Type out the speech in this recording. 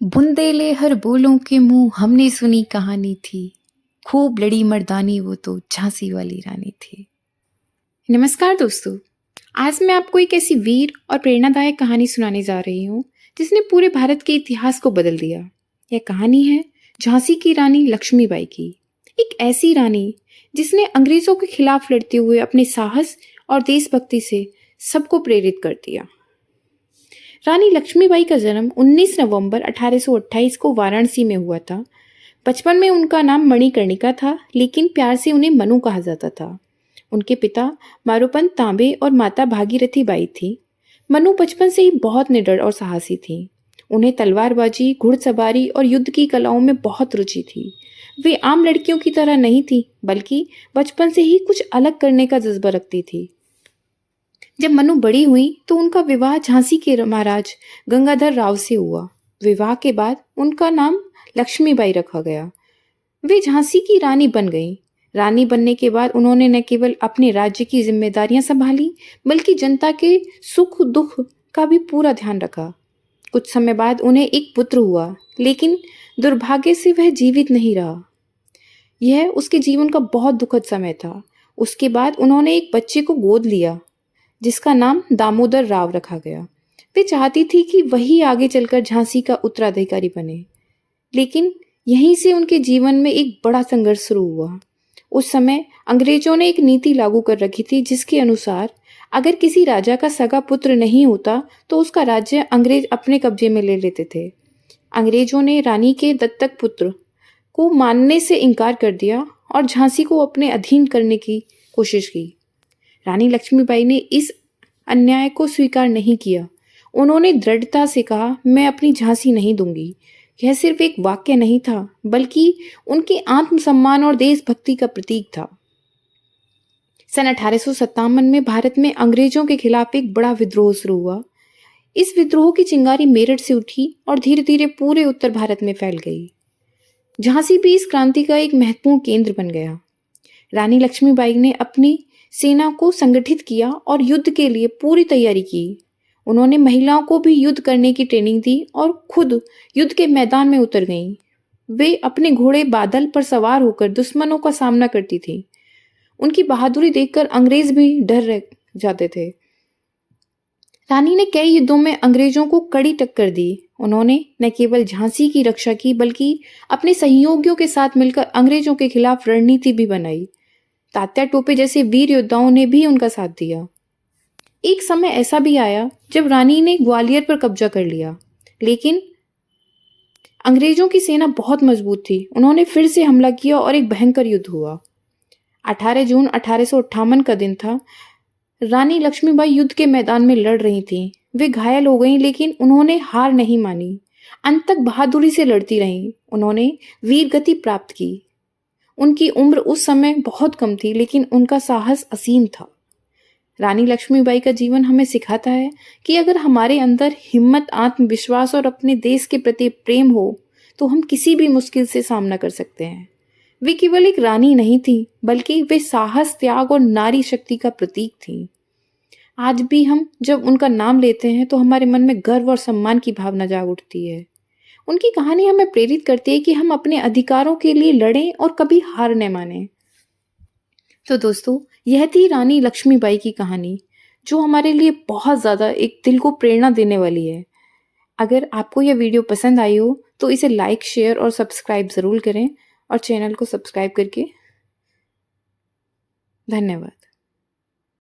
बुंदेले हर बोलों के मुंह हमने सुनी कहानी थी। खूब लड़ी मर्दानी वो तो झांसी वाली रानी थी। नमस्कार दोस्तों, आज मैं आपको एक ऐसी वीर और प्रेरणादायक कहानी सुनाने जा रही हूँ जिसने पूरे भारत के इतिहास को बदल दिया। यह कहानी है झांसी की रानी लक्ष्मीबाई की। एक ऐसी रानी जिसने अंग्रेजों के खिलाफ लड़ते हुए अपने साहस और देशभक्ति से सबको प्रेरित कर दिया। रानी लक्ष्मीबाई का जन्म 19 नवंबर 1828 को वाराणसी में हुआ था। बचपन में उनका नाम मणिकर्णिका था, लेकिन प्यार से उन्हें मनु कहा जाता था। उनके पिता मारूपंत तांबे और माता भागीरथी बाई थी। मनु बचपन से ही बहुत निडर और साहसी थी। उन्हें तलवारबाजी, घुड़सवारी और युद्ध की कलाओं में बहुत रुचि थी। वे आम लड़कियों की तरह नहीं थी, बल्कि बचपन से ही कुछ अलग करने का जज्बा रखती थी। जब मनु बड़ी हुई तो उनका विवाह झांसी के महाराज गंगाधर राव से हुआ। विवाह के बाद उनका नाम लक्ष्मीबाई रखा गया। वे झांसी की रानी बन गईं। रानी बनने के बाद उन्होंने न केवल अपने राज्य की जिम्मेदारियां संभाली, बल्कि जनता के सुख दुख का भी पूरा ध्यान रखा। कुछ समय बाद उन्हें एक पुत्र हुआ, लेकिन दुर्भाग्य से वह जीवित नहीं रहा। यह उसके जीवन का बहुत दुखद समय था। उसके बाद उन्होंने एक बच्चे को गोद लिया, जिसका नाम दामोदर राव रखा गया। वे चाहती थी कि वही आगे चलकर झांसी का उत्तराधिकारी बने, लेकिन यहीं से उनके जीवन में एक बड़ा संघर्ष शुरू हुआ। उस समय अंग्रेजों ने एक नीति लागू कर रखी थी, जिसके अनुसार अगर किसी राजा का सगा पुत्र नहीं होता तो उसका राज्य अंग्रेज अपने कब्जे में ले लेते थे। अंग्रेजों ने रानी के दत्तक पुत्र को मानने से इनकार कर दिया और झांसी को अपने अधीन करने की कोशिश की। रानी लक्ष्मीबाई ने इस अन्याय को स्वीकार नहीं किया। उन्होंने दृढ़ता से कहा, मैं अपनी झांसी नहीं दूंगी। यह सिर्फ एक वाक्य नहीं था, बल्कि उनके आत्मसम्मान और देशभक्ति का प्रतीक था। सन 1857 में भारत में अंग्रेजों के खिलाफ एक बड़ा विद्रोह शुरू हुआ। इस विद्रोह की चिंगारी मेरठ से उठी और धीरे धीरे पूरे उत्तर भारत में फैल गई। झांसी भी इस क्रांति का एक महत्वपूर्ण केंद्र बन गया। रानी लक्ष्मीबाई ने अपनी सेना को संगठित किया और युद्ध के लिए पूरी तैयारी की। उन्होंने महिलाओं को भी युद्ध करने की ट्रेनिंग दी और खुद युद्ध के मैदान में उतर गईं। वे अपने घोड़े बादल पर सवार होकर दुश्मनों का सामना करती थी। उनकी बहादुरी देखकर अंग्रेज भी डर रह जाते थे। रानी ने कई युद्धों में अंग्रेजों को कड़ी टक्कर दी। उन्होंने न केवल झांसी की रक्षा की, बल्कि अपने सहयोगियों के साथ मिलकर अंग्रेजों के खिलाफ रणनीति भी बनाई। तात्या टोपे जैसे वीर योद्धाओं ने भी उनका साथ दिया। एक समय ऐसा भी आया जब रानी ने ग्वालियर पर कब्जा कर लिया, लेकिन अंग्रेजों की सेना बहुत मजबूत थी। उन्होंने फिर से हमला किया और एक भयंकर युद्ध हुआ। 18 जून 1858 का दिन था। रानी लक्ष्मीबाई युद्ध के मैदान में लड़ रही थीं। वे घायल हो गईं, लेकिन उन्होंने हार नहीं मानी। अंत तक बहादुरी से लड़ती रहीं। उन्होंने वीर गति प्राप्त की। उनकी उम्र उस समय बहुत कम थी, लेकिन उनका साहस असीम था। रानी लक्ष्मीबाई का जीवन हमें सिखाता है कि अगर हमारे अंदर हिम्मत, आत्मविश्वास और अपने देश के प्रति प्रेम हो, तो हम किसी भी मुश्किल से सामना कर सकते हैं। वे केवल एक रानी नहीं थी, बल्कि वे साहस, त्याग और नारी शक्ति का प्रतीक थी। आज भी हम जब उनका नाम लेते हैं तो हमारे मन में गर्व और सम्मान की भावना जाग उठती है। उनकी कहानी हमें प्रेरित करती है कि हम अपने अधिकारों के लिए लड़ें और कभी हार न मानें। तो दोस्तों, यह थी रानी लक्ष्मीबाई की कहानी, जो हमारे लिए बहुत ज़्यादा एक दिल को प्रेरणा देने वाली है। अगर आपको यह वीडियो पसंद आई हो तो इसे लाइक, शेयर और सब्सक्राइब ज़रूर करें और चैनल को सब्सक्राइब करके धन्यवाद।